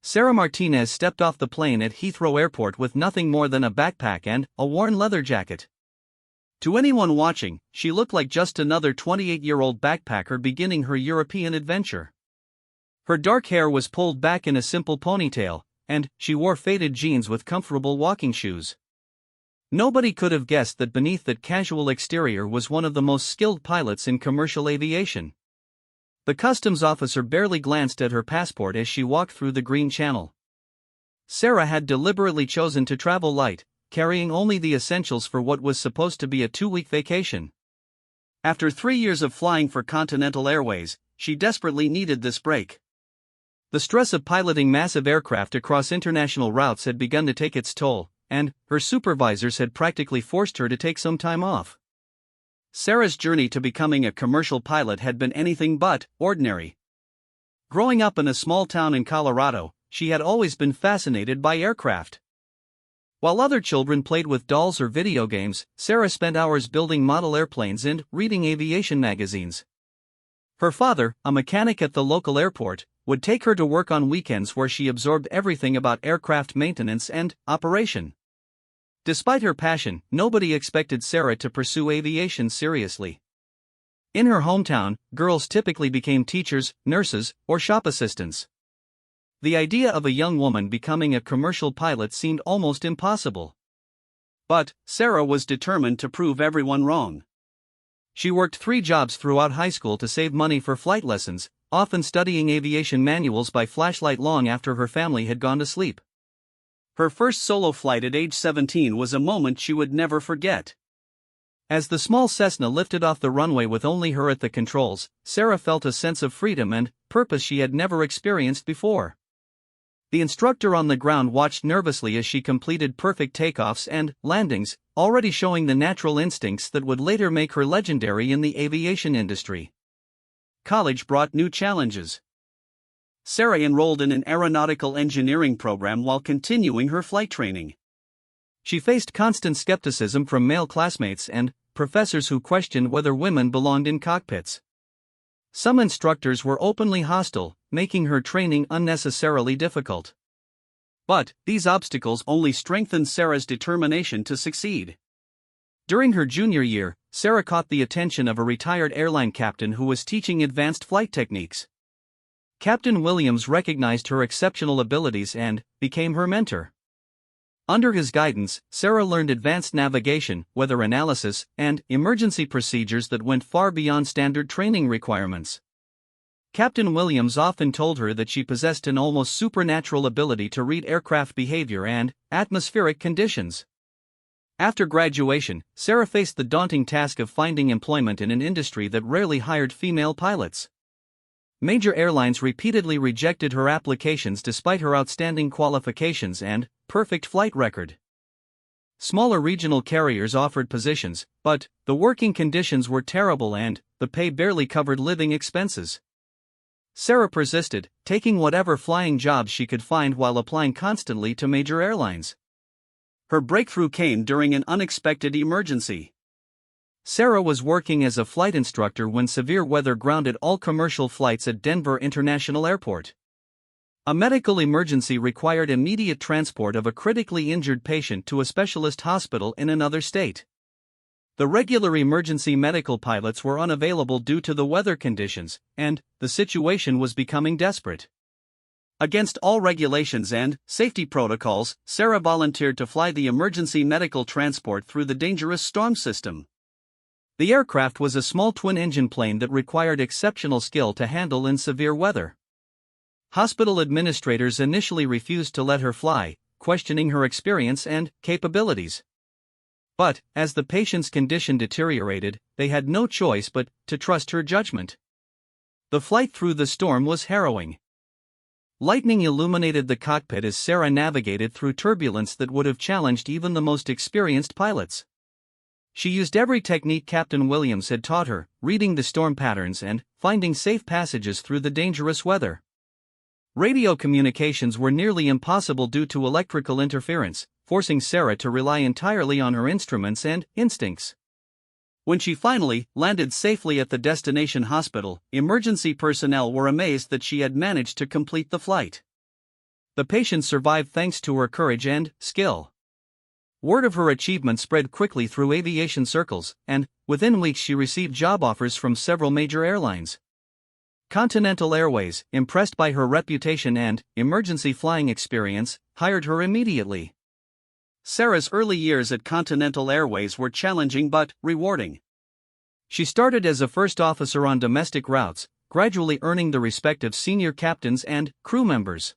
Sarah Martinez stepped off the plane at Heathrow Airport with nothing more than a backpack and a worn leather jacket. To anyone watching, she looked like just another 28-year-old backpacker beginning her European adventure. Her dark hair was pulled back in a simple ponytail, and she wore faded jeans with comfortable walking shoes. Nobody could have guessed that beneath that casual exterior was one of the most skilled pilots in commercial aviation. The customs officer barely glanced at her passport as she walked through the Green Channel. Sarah had deliberately chosen to travel light, carrying only the essentials for what was supposed to be a 2-week vacation. After 3 years of flying for Continental Airways, she desperately needed this break. The stress of piloting massive aircraft across international routes had begun to take its toll, and her supervisors had practically forced her to take some time off. Sarah's journey to becoming a commercial pilot had been anything but ordinary. Growing up in a small town in Colorado, she had always been fascinated by aircraft. While other children played with dolls or video games, Sarah spent hours building model airplanes and reading aviation magazines. Her father, a mechanic at the local airport, would take her to work on weekends where she absorbed everything about aircraft maintenance and operation. Despite her passion, nobody expected Sarah to pursue aviation seriously. In her hometown, girls typically became teachers, nurses, or shop assistants. The idea of a young woman becoming a commercial pilot seemed almost impossible. But Sarah was determined to prove everyone wrong. She worked 3 jobs throughout high school to save money for flight lessons, often studying aviation manuals by flashlight long after her family had gone to sleep. Her first solo flight at age 17 was a moment she would never forget. As the small Cessna lifted off the runway with only her at the controls, Sarah felt a sense of freedom and purpose she had never experienced before. The instructor on the ground watched nervously as she completed perfect takeoffs and landings, already showing the natural instincts that would later make her legendary in the aviation industry. College brought new challenges. Sarah enrolled in an aeronautical engineering program while continuing her flight training. She faced constant skepticism from male classmates and professors who questioned whether women belonged in cockpits. Some instructors were openly hostile, making her training unnecessarily difficult. But these obstacles only strengthened Sarah's determination to succeed. During her junior year, Sarah caught the attention of a retired airline captain who was teaching advanced flight techniques. Captain Williams recognized her exceptional abilities and became her mentor. Under his guidance, Sarah learned advanced navigation, weather analysis, and emergency procedures that went far beyond standard training requirements. Captain Williams often told her that she possessed an almost supernatural ability to read aircraft behavior and atmospheric conditions. After graduation, Sarah faced the daunting task of finding employment in an industry that rarely hired female pilots. Major airlines repeatedly rejected her applications despite her outstanding qualifications and perfect flight record. Smaller regional carriers offered positions, but the working conditions were terrible and the pay barely covered living expenses. Sarah persisted, taking whatever flying jobs she could find while applying constantly to major airlines. Her breakthrough came during an unexpected emergency. Sarah was working as a flight instructor when severe weather grounded all commercial flights at Denver International Airport. A medical emergency required immediate transport of a critically injured patient to a specialist hospital in another state. The regular emergency medical pilots were unavailable due to the weather conditions, and the situation was becoming desperate. Against all regulations and safety protocols, Sarah volunteered to fly the emergency medical transport through the dangerous storm system. The aircraft was a small twin-engine plane that required exceptional skill to handle in severe weather. Hospital administrators initially refused to let her fly, questioning her experience and capabilities. But, as the patient's condition deteriorated, they had no choice but to trust her judgment. The flight through the storm was harrowing. Lightning illuminated the cockpit as Sarah navigated through turbulence that would have challenged even the most experienced pilots. She used every technique Captain Williams had taught her, reading the storm patterns and finding safe passages through the dangerous weather. Radio communications were nearly impossible due to electrical interference, forcing Sarah to rely entirely on her instruments and instincts. When she finally landed safely at the destination hospital, emergency personnel were amazed that she had managed to complete the flight. The patient survived thanks to her courage and skill. Word of her achievement spread quickly through aviation circles, and within weeks she received job offers from several major airlines. Continental Airways, impressed by her reputation and emergency flying experience, hired her immediately. Sarah's early years at Continental Airways were challenging but rewarding. She started as a first officer on domestic routes, gradually earning the respect of senior captains and crew members.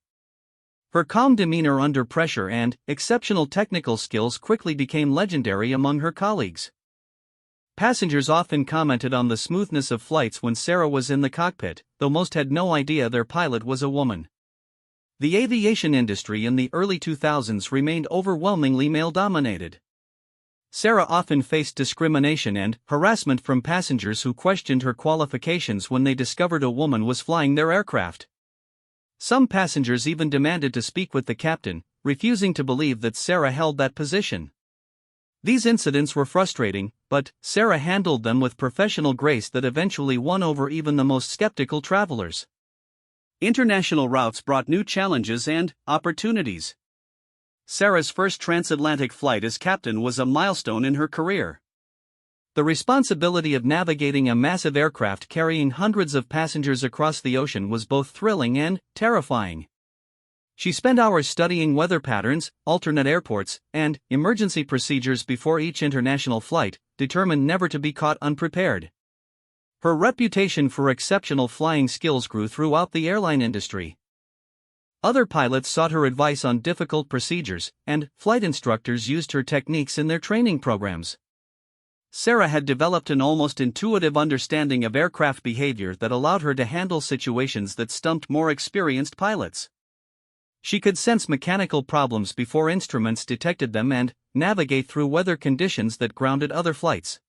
Her calm demeanor under pressure and exceptional technical skills quickly became legendary among her colleagues. Passengers often commented on the smoothness of flights when Sarah was in the cockpit, though most had no idea their pilot was a woman. The aviation industry in the early 2000s remained overwhelmingly male-dominated. Sarah often faced discrimination and harassment from passengers who questioned her qualifications when they discovered a woman was flying their aircraft. Some passengers even demanded to speak with the captain, refusing to believe that Sarah held that position. These incidents were frustrating, but Sarah handled them with professional grace that eventually won over even the most skeptical travelers. International routes brought new challenges and opportunities. Sarah's first transatlantic flight as captain was a milestone in her career. The responsibility of navigating a massive aircraft carrying hundreds of passengers across the ocean was both thrilling and terrifying. She spent hours studying weather patterns, alternate airports, and emergency procedures before each international flight, determined never to be caught unprepared. Her reputation for exceptional flying skills grew throughout the airline industry. Other pilots sought her advice on difficult procedures, and flight instructors used her techniques in their training programs. Sarah had developed an almost intuitive understanding of aircraft behavior that allowed her to handle situations that stumped more experienced pilots. She could sense mechanical problems before instruments detected them and navigate through weather conditions that grounded other flights.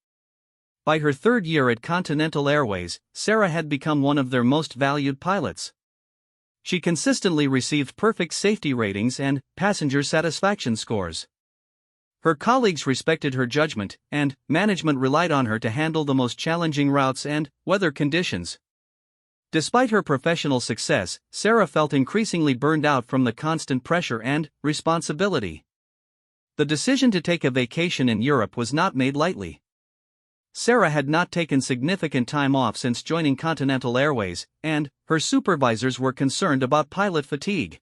By her third year at Continental Airways, Sarah had become one of their most valued pilots. She consistently received perfect safety ratings and passenger satisfaction scores. Her colleagues respected her judgment, and management relied on her to handle the most challenging routes and weather conditions. Despite her professional success, Sarah felt increasingly burned out from the constant pressure and responsibility. The decision to take a vacation in Europe was not made lightly. Sarah had not taken significant time off since joining Continental Airways, and her supervisors were concerned about pilot fatigue.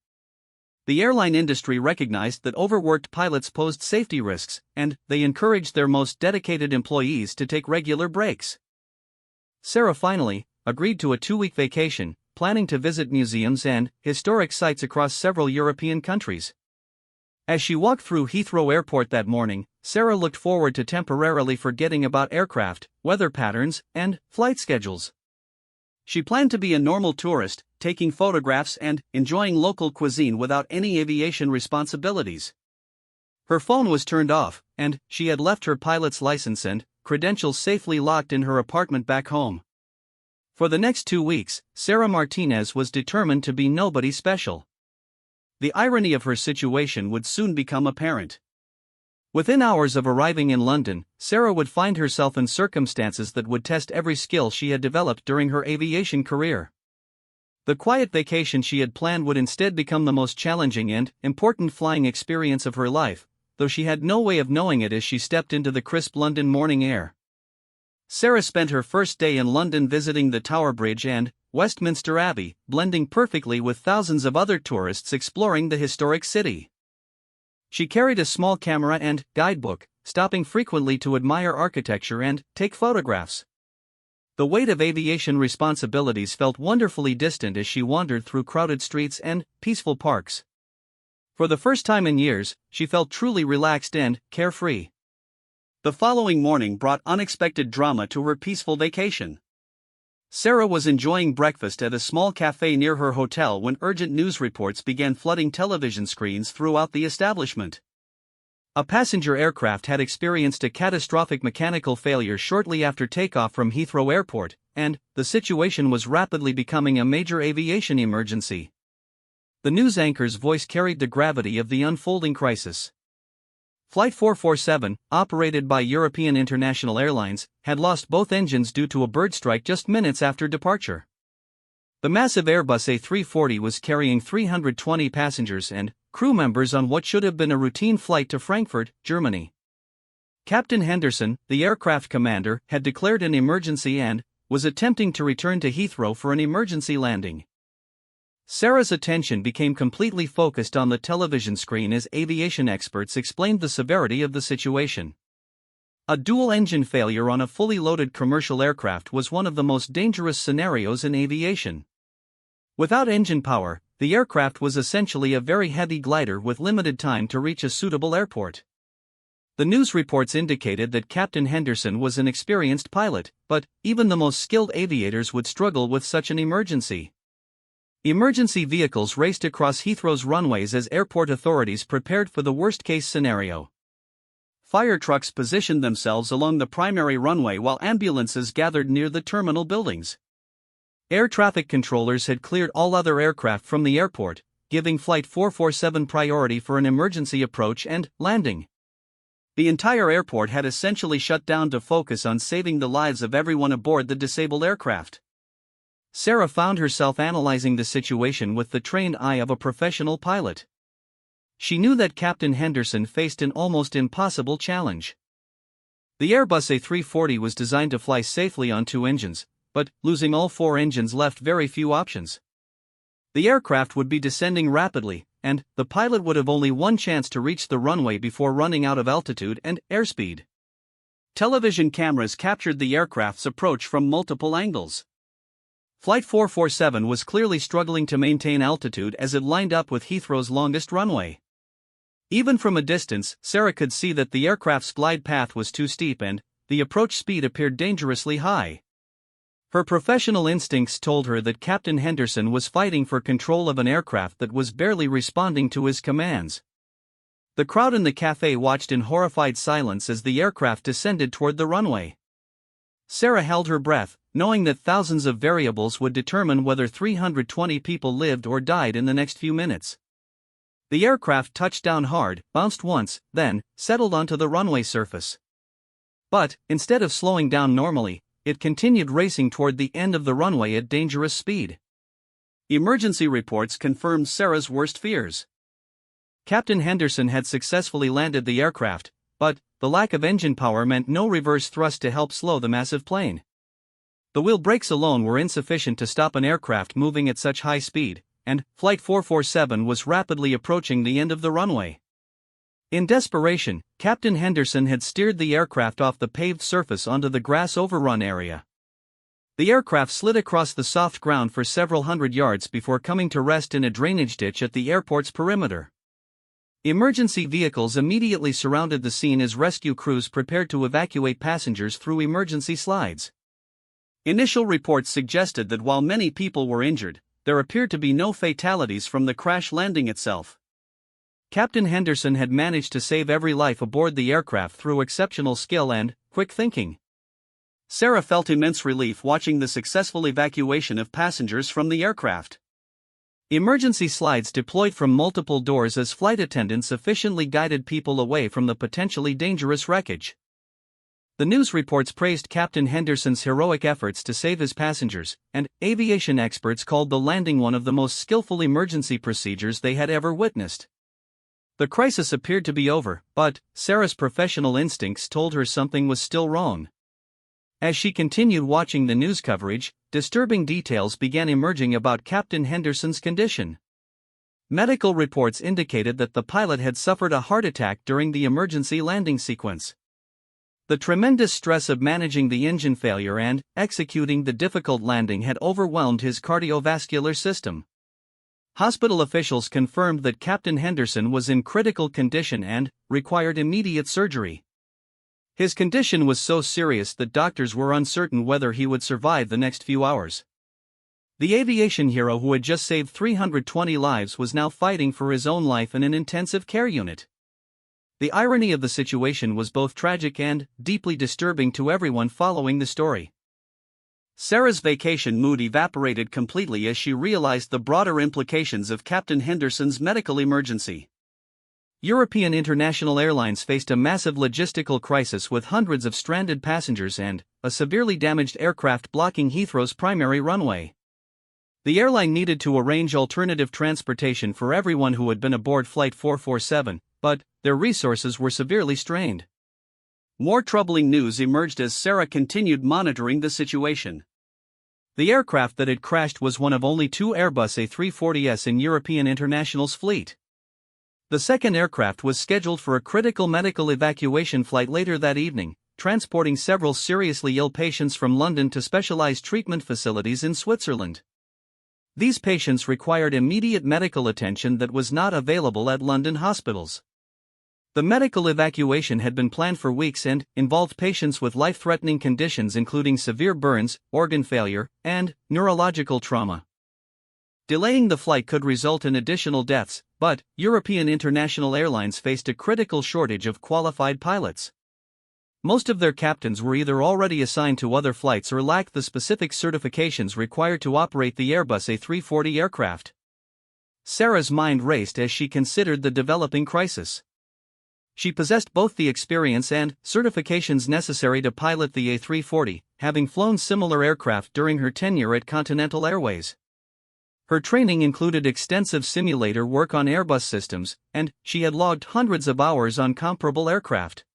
The airline industry recognized that overworked pilots posed safety risks, and they encouraged their most dedicated employees to take regular breaks. Sarah finally agreed to a 2-week vacation, planning to visit museums and historic sites across several European countries. As she walked through Heathrow Airport that morning, Sarah looked forward to temporarily forgetting about aircraft, weather patterns, and flight schedules. She planned to be a normal tourist, taking photographs and enjoying local cuisine without any aviation responsibilities. Her phone was turned off, and she had left her pilot's license and credentials safely locked in her apartment back home. For the next 2 weeks, Sarah Martinez was determined to be nobody special. The irony of her situation would soon become apparent. Within hours of arriving in London, Sarah would find herself in circumstances that would test every skill she had developed during her aviation career. The quiet vacation she had planned would instead become the most challenging and important flying experience of her life, though she had no way of knowing it as she stepped into the crisp London morning air. Sarah spent her first day in London visiting the Tower Bridge and Westminster Abbey, blending perfectly with thousands of other tourists exploring the historic city. She carried a small camera and guidebook, stopping frequently to admire architecture and take photographs. The weight of aviation responsibilities felt wonderfully distant as she wandered through crowded streets and peaceful parks. For the first time in years, she felt truly relaxed and carefree. The following morning brought unexpected drama to her peaceful vacation. Sarah was enjoying breakfast at a small cafe near her hotel when urgent news reports began flooding television screens throughout the establishment. A passenger aircraft had experienced a catastrophic mechanical failure shortly after takeoff from Heathrow Airport, and the situation was rapidly becoming a major aviation emergency. The news anchor's voice carried the gravity of the unfolding crisis. Flight 447, operated by European International Airlines, had lost both engines due to a bird strike just minutes after departure. The massive Airbus A340 was carrying 320 passengers and crew members on what should have been a routine flight to Frankfurt, Germany. Captain Henderson, the aircraft commander, had declared an emergency and was attempting to return to Heathrow for an emergency landing. Sarah's attention became completely focused on the television screen as aviation experts explained the severity of the situation. A dual-engine failure on a fully loaded commercial aircraft was one of the most dangerous scenarios in aviation. Without engine power, the aircraft was essentially a very heavy glider with limited time to reach a suitable airport. The news reports indicated that Captain Henderson was an experienced pilot, but even the most skilled aviators would struggle with such an emergency. Emergency vehicles raced across Heathrow's runways as airport authorities prepared for the worst-case scenario. Fire trucks positioned themselves along the primary runway while ambulances gathered near the terminal buildings. Air traffic controllers had cleared all other aircraft from the airport, giving Flight 447 priority for an emergency approach and landing. The entire airport had essentially shut down to focus on saving the lives of everyone aboard the disabled aircraft. Sarah found herself analyzing the situation with the trained eye of a professional pilot. She knew that Captain Henderson faced an almost impossible challenge. The Airbus A340 was designed to fly safely on 2 engines, but losing all 4 engines left very few options. The aircraft would be descending rapidly, and the pilot would have only one chance to reach the runway before running out of altitude and airspeed. Television cameras captured the aircraft's approach from multiple angles. Flight 447 was clearly struggling to maintain altitude as it lined up with Heathrow's longest runway. Even from a distance, Sarah could see that the aircraft's glide path was too steep and the approach speed appeared dangerously high. Her professional instincts told her that Captain Henderson was fighting for control of an aircraft that was barely responding to his commands. The crowd in the cafe watched in horrified silence as the aircraft descended toward the runway. Sarah held her breath, knowing that thousands of variables would determine whether 320 people lived or died in the next few minutes. The aircraft touched down hard, bounced once, then settled onto the runway surface. But, instead of slowing down normally, it continued racing toward the end of the runway at dangerous speed. Emergency reports confirmed Sarah's worst fears. Captain Henderson had successfully landed the aircraft, but the lack of engine power meant no reverse thrust to help slow the massive plane. The wheel brakes alone were insufficient to stop an aircraft moving at such high speed, and Flight 447 was rapidly approaching the end of the runway. In desperation, Captain Henderson had steered the aircraft off the paved surface onto the grass overrun area. The aircraft slid across the soft ground for several hundred yards before coming to rest in a drainage ditch at the airport's perimeter. Emergency vehicles immediately surrounded the scene as rescue crews prepared to evacuate passengers through emergency slides. Initial reports suggested that while many people were injured, there appeared to be no fatalities from the crash landing itself. Captain Henderson had managed to save every life aboard the aircraft through exceptional skill and quick thinking. Sarah felt immense relief watching the successful evacuation of passengers from the aircraft. Emergency slides deployed from multiple doors as flight attendants efficiently guided people away from the potentially dangerous wreckage. The news reports praised Captain Henderson's heroic efforts to save his passengers, and aviation experts called the landing one of the most skillful emergency procedures they had ever witnessed. The crisis appeared to be over, but Sarah's professional instincts told her something was still wrong. As she continued watching the news coverage, disturbing details began emerging about Captain Henderson's condition. Medical reports indicated that the pilot had suffered a heart attack during the emergency landing sequence. The tremendous stress of managing the engine failure and executing the difficult landing had overwhelmed his cardiovascular system. Hospital officials confirmed that Captain Henderson was in critical condition and required immediate surgery. His condition was so serious that doctors were uncertain whether he would survive the next few hours. The aviation hero who had just saved 320 lives was now fighting for his own life in an intensive care unit. The irony of the situation was both tragic and deeply disturbing to everyone following the story. Sarah's vacation mood evaporated completely as she realized the broader implications of Captain Henderson's medical emergency. European international airlines faced a massive logistical crisis with hundreds of stranded passengers and a severely damaged aircraft blocking Heathrow's primary runway. The airline needed to arrange alternative transportation for everyone who had been aboard Flight 447, but their resources were severely strained. More troubling news emerged as Sarah continued monitoring the situation. The aircraft that had crashed was one of only 2 Airbus A340s in European International's fleet. The second aircraft was scheduled for a critical medical evacuation flight later that evening, transporting several seriously ill patients from London to specialized treatment facilities in Switzerland. These patients required immediate medical attention that was not available at London hospitals. The medical evacuation had been planned for weeks and involved patients with life-threatening conditions including severe burns, organ failure, and neurological trauma. Delaying the flight could result in additional deaths, but European International Airlines faced a critical shortage of qualified pilots. Most of their captains were either already assigned to other flights or lacked the specific certifications required to operate the Airbus A340 aircraft. Sarah's mind raced as she considered the developing crisis. She possessed both the experience and certifications necessary to pilot the A340, having flown similar aircraft during her tenure at Continental Airways. Her training included extensive simulator work on Airbus systems, and she had logged hundreds of hours on comparable aircraft.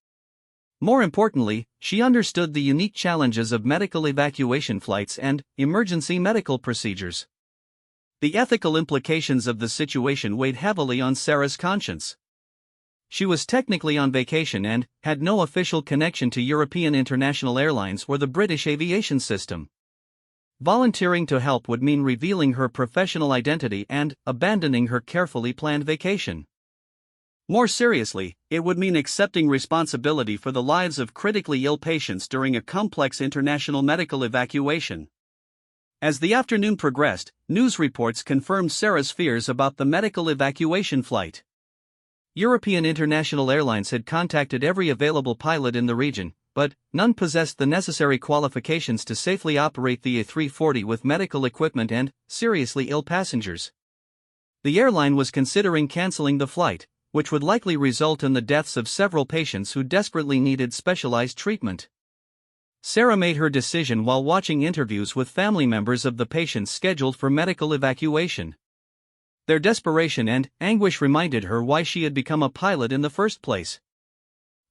More importantly, she understood the unique challenges of medical evacuation flights and emergency medical procedures. The ethical implications of the situation weighed heavily on Sarah's conscience. She was technically on vacation and had no official connection to European International Airlines or the British aviation system. Volunteering to help would mean revealing her professional identity and abandoning her carefully planned vacation. More seriously, it would mean accepting responsibility for the lives of critically ill patients during a complex international medical evacuation. As the afternoon progressed, news reports confirmed Sarah's fears about the medical evacuation flight. European International Airlines had contacted every available pilot in the region, but none possessed the necessary qualifications to safely operate the A340 with medical equipment and seriously ill passengers. The airline was considering canceling the flight, which would likely result in the deaths of several patients who desperately needed specialized treatment. Sarah made her decision while watching interviews with family members of the patients scheduled for medical evacuation. Their desperation and anguish reminded her why she had become a pilot in the first place.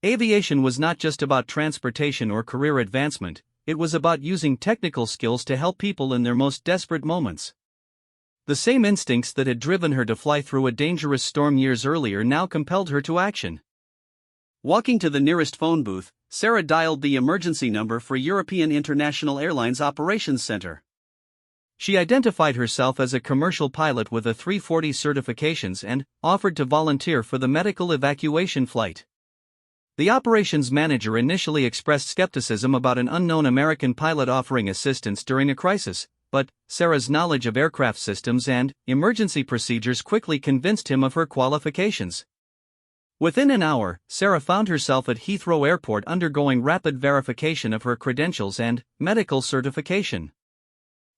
Aviation was not just about transportation or career advancement, it was about using technical skills to help people in their most desperate moments. The same instincts that had driven her to fly through a dangerous storm years earlier now compelled her to action. Walking to the nearest phone booth, Sarah dialed the emergency number for European International Airlines Operations Center. She identified herself as a commercial pilot with A340 certifications and offered to volunteer for the medical evacuation flight. The operations manager initially expressed skepticism about an unknown American pilot offering assistance during a crisis, but Sarah's knowledge of aircraft systems and emergency procedures quickly convinced him of her qualifications. Within an hour, Sarah found herself at Heathrow Airport undergoing rapid verification of her credentials and medical certification.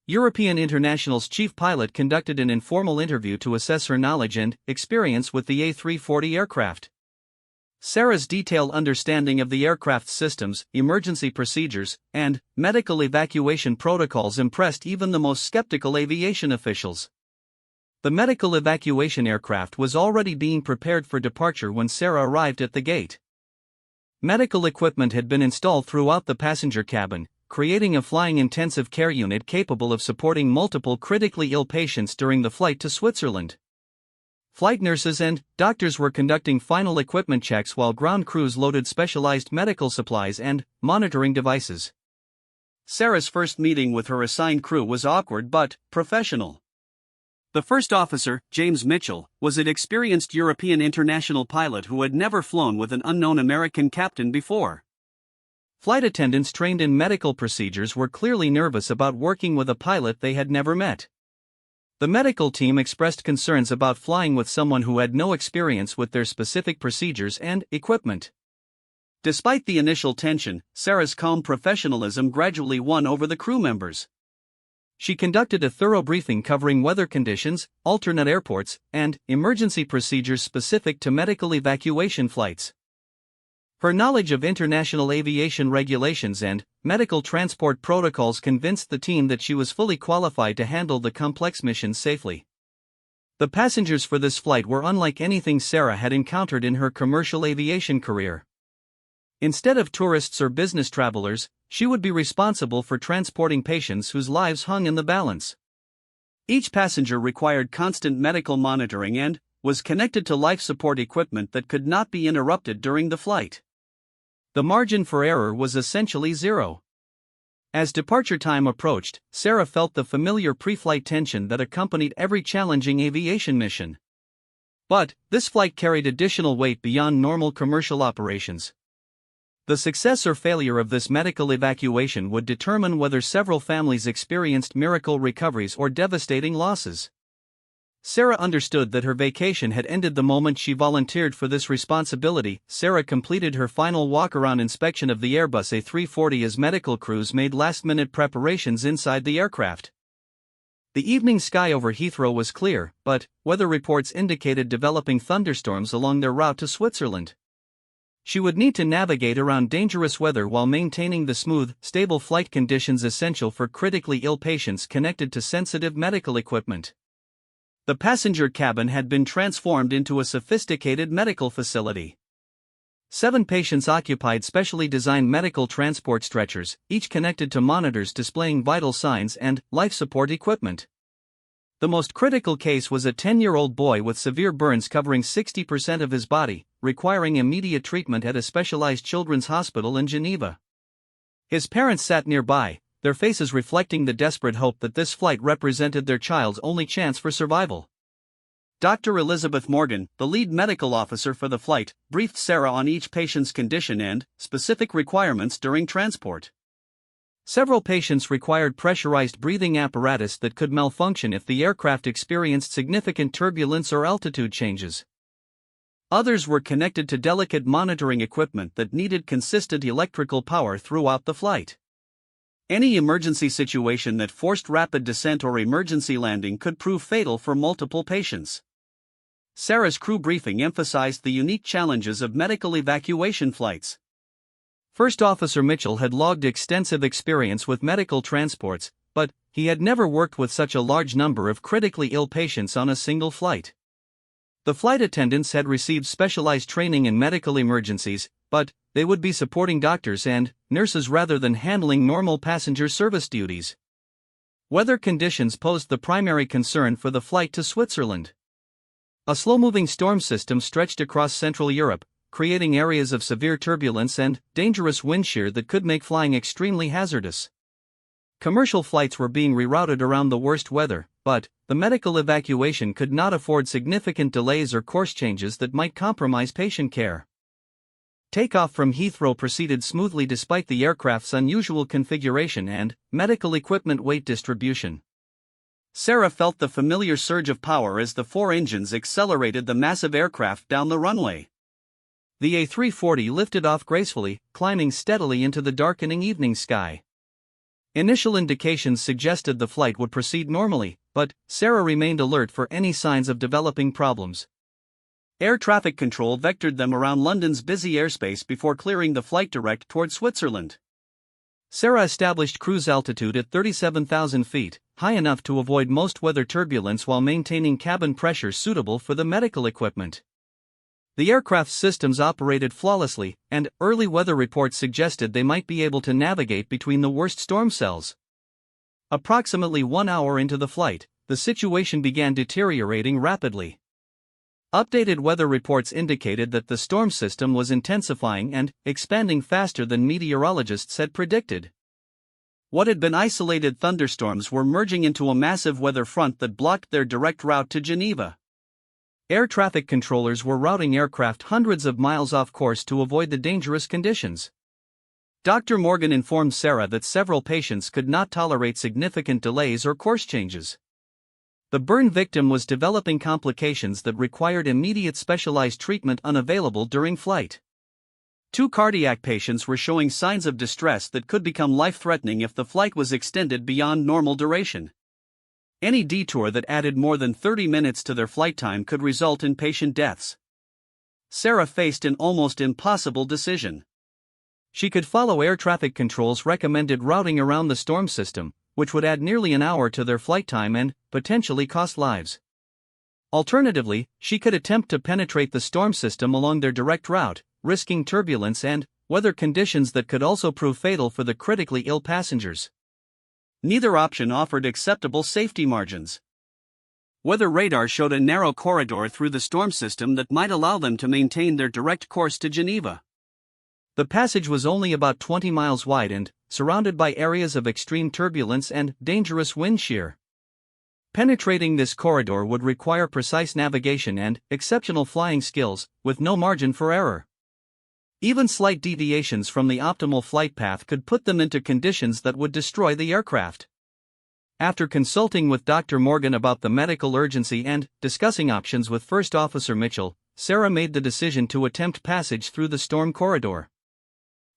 European International's chief pilot conducted an informal interview to assess her knowledge and experience with the A340 aircraft. Sarah's detailed understanding of the aircraft's systems, emergency procedures, and medical evacuation protocols impressed even the most skeptical aviation officials. The medical evacuation aircraft was already being prepared for departure when Sarah arrived at the gate. Medical equipment had been installed throughout the passenger cabin, creating a flying intensive care unit capable of supporting multiple critically ill patients during the flight to Switzerland. Flight nurses and doctors were conducting final equipment checks while ground crews loaded specialized medical supplies and monitoring devices. Sarah's first meeting with her assigned crew was awkward but professional. The first officer, James Mitchell, was an experienced European international pilot who had never flown with an unknown American captain before. Flight attendants trained in medical procedures were clearly nervous about working with a pilot they had never met. The medical team expressed concerns about flying with someone who had no experience with their specific procedures and equipment. Despite the initial tension, Sarah's calm professionalism gradually won over the crew members. She conducted a thorough briefing covering weather conditions, alternate airports, and emergency procedures specific to medical evacuation flights. Her knowledge of international aviation regulations and medical transport protocols convinced the team that she was fully qualified to handle the complex mission safely. The passengers for this flight were unlike anything Sarah had encountered in her commercial aviation career. Instead of tourists or business travelers, she would be responsible for transporting patients whose lives hung in the balance. Each passenger required constant medical monitoring and was connected to life support equipment that could not be interrupted during the flight. The margin for error was essentially zero. As departure time approached, Sarah felt the familiar pre-flight tension that accompanied every challenging aviation mission. But this flight carried additional weight beyond normal commercial operations. The success or failure of this medical evacuation would determine whether several families experienced miracle recoveries or devastating losses. Sarah understood that her vacation had ended the moment she volunteered for this responsibility. Sarah completed her final walk-around inspection of the Airbus A340 as medical crews made last-minute preparations inside the aircraft. The evening sky over Heathrow was clear, but weather reports indicated developing thunderstorms along their route to Switzerland. She would need to navigate around dangerous weather while maintaining the smooth, stable flight conditions essential for critically ill patients connected to sensitive medical equipment. The passenger cabin had been transformed into a sophisticated medical facility. 7 patients occupied specially designed medical transport stretchers, each connected to monitors displaying vital signs and life support equipment. The most critical case was a 10-year-old boy with severe burns covering 60% of his body, requiring immediate treatment at a specialized children's hospital in Geneva. His parents sat nearby, their faces reflecting the desperate hope that this flight represented their child's only chance for survival. Dr. Elizabeth Morgan, the lead medical officer for the flight, briefed Sarah on each patient's condition and specific requirements during transport. Several patients required pressurized breathing apparatus that could malfunction if the aircraft experienced significant turbulence or altitude changes. Others were connected to delicate monitoring equipment that needed consistent electrical power throughout the flight. Any emergency situation that forced rapid descent or emergency landing could prove fatal for multiple patients. Sarah's crew briefing emphasized the unique challenges of medical evacuation flights. First Officer Mitchell had logged extensive experience with medical transports, but he had never worked with such a large number of critically ill patients on a single flight. The flight attendants had received specialized training in medical emergencies, but they would be supporting doctors and nurses rather than handling normal passenger service duties. Weather conditions posed the primary concern for the flight to Switzerland. A slow-moving storm system stretched across Central Europe, creating areas of severe turbulence and dangerous wind shear that could make flying extremely hazardous. Commercial flights were being rerouted around the worst weather, but the medical evacuation could not afford significant delays or course changes that might compromise patient care. Takeoff from Heathrow proceeded smoothly despite the aircraft's unusual configuration and medical equipment weight distribution. Sarah felt the familiar surge of power as the 4 engines accelerated the massive aircraft down the runway. The A340 lifted off gracefully, climbing steadily into the darkening evening sky. Initial indications suggested the flight would proceed normally, but Sarah remained alert for any signs of developing problems. Air traffic control vectored them around London's busy airspace before clearing the flight direct toward Switzerland. Sarah established cruise altitude at 37,000 feet, high enough to avoid most weather turbulence while maintaining cabin pressure suitable for the medical equipment. The aircraft's systems operated flawlessly, and early weather reports suggested they might be able to navigate between the worst storm cells. Approximately 1 hour into the flight, the situation began deteriorating rapidly. Updated weather reports indicated that the storm system was intensifying and expanding faster than meteorologists had predicted. What had been isolated thunderstorms were merging into a massive weather front that blocked their direct route to Geneva. Air traffic controllers were routing aircraft hundreds of miles off course to avoid the dangerous conditions. Dr. Morgan informed Sarah that several patients could not tolerate significant delays or course changes. The burn victim was developing complications that required immediate specialized treatment unavailable during flight. 2 cardiac patients were showing signs of distress that could become life-threatening if the flight was extended beyond normal duration. Any detour that added more than 30 minutes to their flight time could result in patient deaths. Sarah faced an almost impossible decision. She could follow air traffic control's recommended routing around the storm system, which would add nearly an hour to their flight time and potentially cost lives. Alternatively, she could attempt to penetrate the storm system along their direct route, risking turbulence and weather conditions that could also prove fatal for the critically ill passengers. Neither option offered acceptable safety margins. Weather radar showed a narrow corridor through the storm system that might allow them to maintain their direct course to Geneva. The passage was only about 20 miles wide and surrounded by areas of extreme turbulence and dangerous wind shear. Penetrating this corridor would require precise navigation and exceptional flying skills, with no margin for error. Even slight deviations from the optimal flight path could put them into conditions that would destroy the aircraft. After consulting with Dr. Morgan about the medical urgency and discussing options with First Officer Mitchell, Sarah made the decision to attempt passage through the storm corridor.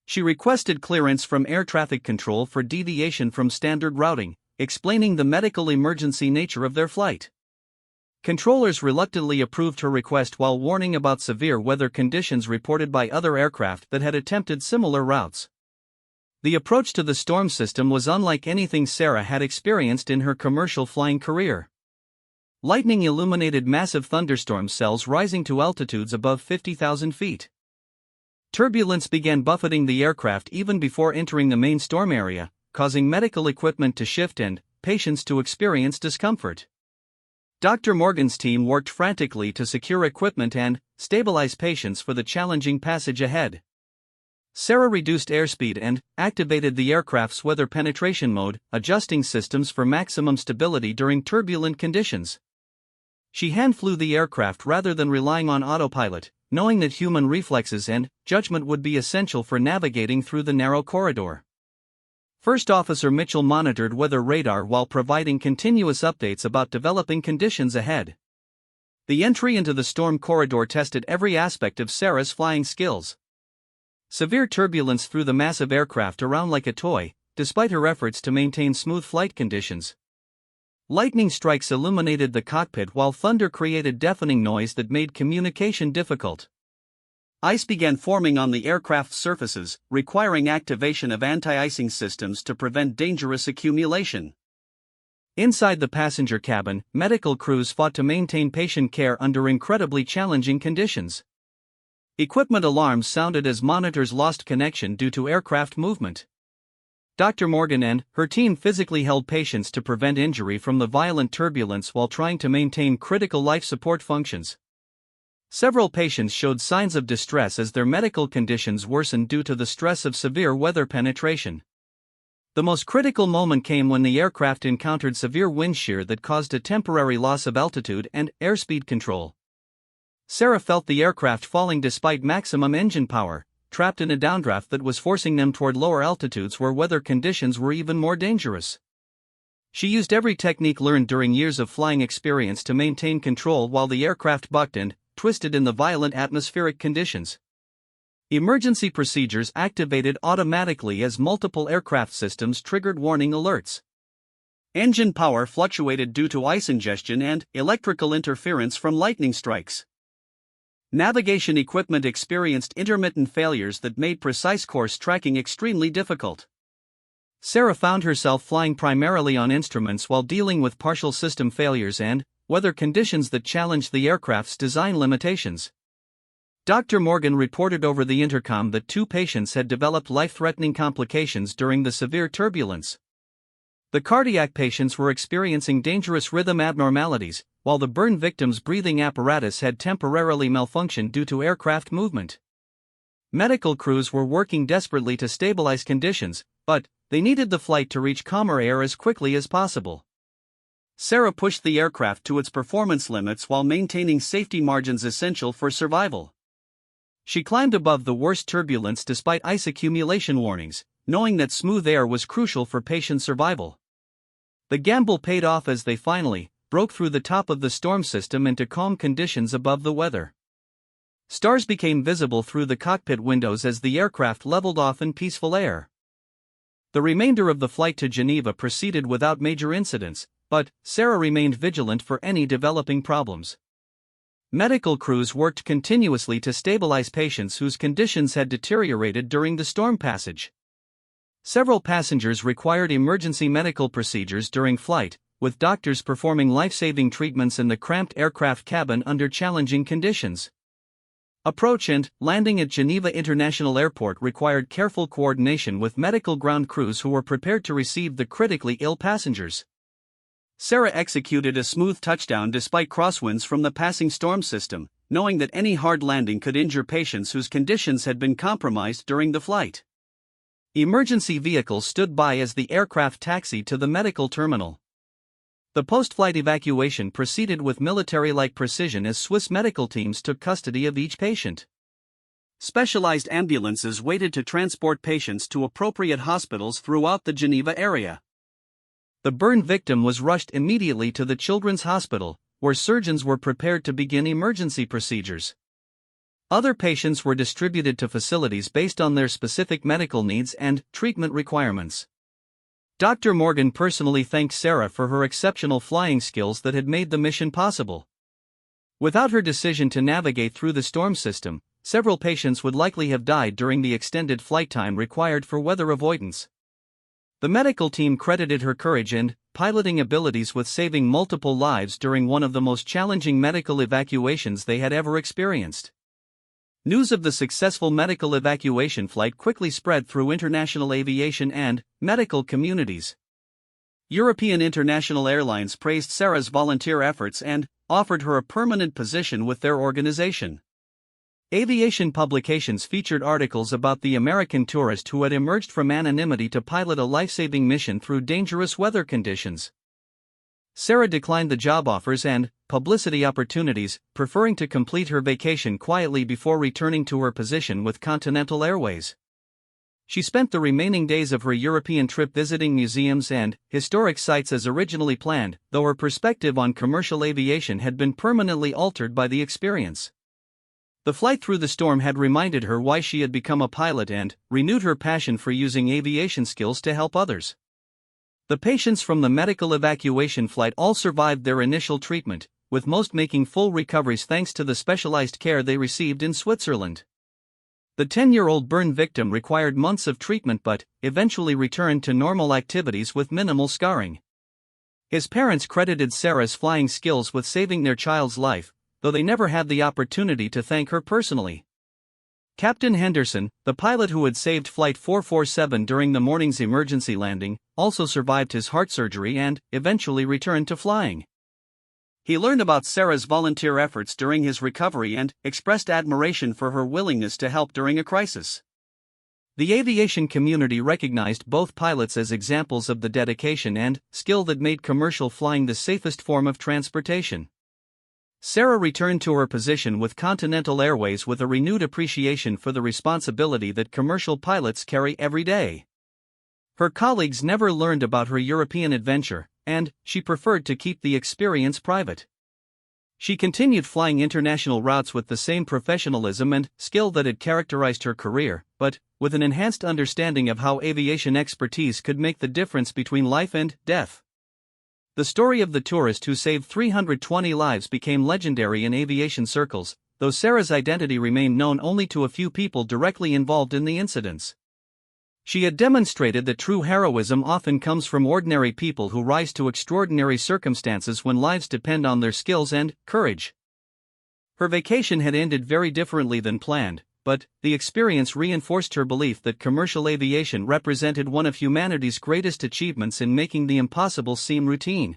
She requested clearance from air traffic control for deviation from standard routing, explaining the medical emergency nature of their flight. Controllers reluctantly approved her request while warning about severe weather conditions reported by other aircraft that had attempted similar routes. The approach to the storm system was unlike anything Sarah had experienced in her commercial flying career. Lightning illuminated massive thunderstorm cells rising to altitudes above 50,000 feet. Turbulence began buffeting the aircraft even before entering the main storm area, causing medical equipment to shift and patients to experience discomfort. Dr. Morgan's team worked frantically to secure equipment and stabilize patients for the challenging passage ahead. Sarah reduced airspeed and activated the aircraft's weather penetration mode, adjusting systems for maximum stability during turbulent conditions. She hand-flew the aircraft rather than relying on autopilot, knowing that human reflexes and judgment would be essential for navigating through the narrow corridor. First Officer Mitchell monitored weather radar while providing continuous updates about developing conditions ahead. The entry into the storm corridor tested every aspect of Sarah's flying skills. Severe turbulence threw the massive aircraft around like a toy, despite her efforts to maintain smooth flight conditions. Lightning strikes illuminated the cockpit while thunder created deafening noise that made communication difficult. Ice began forming on the aircraft's surfaces, requiring activation of anti-icing systems to prevent dangerous accumulation. Inside the passenger cabin, medical crews fought to maintain patient care under incredibly challenging conditions. Equipment alarms sounded as monitors lost connection due to aircraft movement. Dr. Morgan and her team physically held patients to prevent injury from the violent turbulence while trying to maintain critical life support functions. Several patients showed signs of distress as their medical conditions worsened due to the stress of severe weather penetration. The most critical moment came when the aircraft encountered severe wind shear that caused a temporary loss of altitude and airspeed control. Sarah felt the aircraft falling despite maximum engine power, trapped in a downdraft that was forcing them toward lower altitudes where weather conditions were even more dangerous. She used every technique learned during years of flying experience to maintain control while the aircraft bucked and twisted in the violent atmospheric conditions. Emergency procedures activated automatically as multiple aircraft systems triggered warning alerts. Engine power fluctuated due to ice ingestion and electrical interference from lightning strikes. Navigation equipment experienced intermittent failures that made precise course tracking extremely difficult. Sarah found herself flying primarily on instruments while dealing with partial system failures and weather conditions that challenged the aircraft's design limitations. Dr. Morgan reported over the intercom that 2 patients had developed life-threatening complications during the severe turbulence. The cardiac patients were experiencing dangerous rhythm abnormalities, while the burn victim's breathing apparatus had temporarily malfunctioned due to aircraft movement. Medical crews were working desperately to stabilize conditions, but they needed the flight to reach calmer air as quickly as possible. Sarah pushed the aircraft to its performance limits while maintaining safety margins essential for survival. She climbed above the worst turbulence despite ice accumulation warnings, knowing that smooth air was crucial for patient survival. The gamble paid off as they finally broke through the top of the storm system into calm conditions above the weather. Stars became visible through the cockpit windows as the aircraft leveled off in peaceful air. The remainder of the flight to Geneva proceeded without major incidents, but Sarah remained vigilant for any developing problems. medical crews worked continuously to stabilize patients whose conditions had deteriorated during the storm passage. Several passengers required emergency medical procedures during flight, with doctors performing life-saving treatments in the cramped aircraft cabin under challenging conditions. Approach and landing at Geneva International Airport required careful coordination with medical ground crews who were prepared to receive the critically ill passengers. Sarah executed a smooth touchdown despite crosswinds from the passing storm system, knowing that any hard landing could injure patients whose conditions had been compromised during the flight. Emergency vehicles stood by as the aircraft taxied to the medical terminal. The post-flight evacuation proceeded with military-like precision as Swiss medical teams took custody of each patient. Specialized ambulances waited to transport patients to appropriate hospitals throughout the Geneva area. The burn victim was rushed immediately to the Children's Hospital, where surgeons were prepared to begin emergency procedures. Other patients were distributed to facilities based on their specific medical needs and treatment requirements. Dr. Morgan personally thanked Sarah for her exceptional flying skills that had made the mission possible. Without her decision to navigate through the storm system, several patients would likely have died during the extended flight time required for weather avoidance. The medical team credited her courage and piloting abilities with saving multiple lives during one of the most challenging medical evacuations they had ever experienced. News of the successful medical evacuation flight quickly spread through international aviation and medical communities. European international airlines praised Sarah's volunteer efforts and offered her a permanent position with their organization. Aviation publications featured articles about the American tourist who had emerged from anonymity to pilot a life-saving mission through dangerous weather conditions. Sarah declined the job offers and publicity opportunities, preferring to complete her vacation quietly before returning to her position with Continental Airways. She spent the remaining days of her European trip visiting museums and historic sites as originally planned, though her perspective on commercial aviation had been permanently altered by the experience. The flight through the storm had reminded her why she had become a pilot and renewed her passion for using aviation skills to help others. The patients from the medical evacuation flight all survived their initial treatment, with most making full recoveries thanks to the specialized care they received in Switzerland. The 10-year-old burn victim required months of treatment but eventually returned to normal activities with minimal scarring. His parents credited Sarah's flying skills with saving their child's life, though they never had the opportunity to thank her personally. Captain Henderson, the pilot who had saved Flight 447 during the morning's emergency landing, also survived his heart surgery and eventually returned to flying. He learned about Sarah's volunteer efforts during his recovery and expressed admiration for her willingness to help during a crisis. The aviation community recognized both pilots as examples of the dedication and skill that made commercial flying the safest form of transportation. Sarah returned to her position with Continental Airways with a renewed appreciation for the responsibility that commercial pilots carry every day. Her colleagues never learned about her European adventure, and she preferred to keep the experience private. She continued flying international routes with the same professionalism and skill that had characterized her career, but with an enhanced understanding of how aviation expertise could make the difference between life and death. The story of the tourist who saved 320 lives became legendary in aviation circles, though Sarah's identity remained known only to a few people directly involved in the incidents. She had demonstrated that true heroism often comes from ordinary people who rise to extraordinary circumstances when lives depend on their skills and courage. Her vacation had ended very differently than planned, but the experience reinforced her belief that commercial aviation represented one of humanity's greatest achievements in making the impossible seem routine.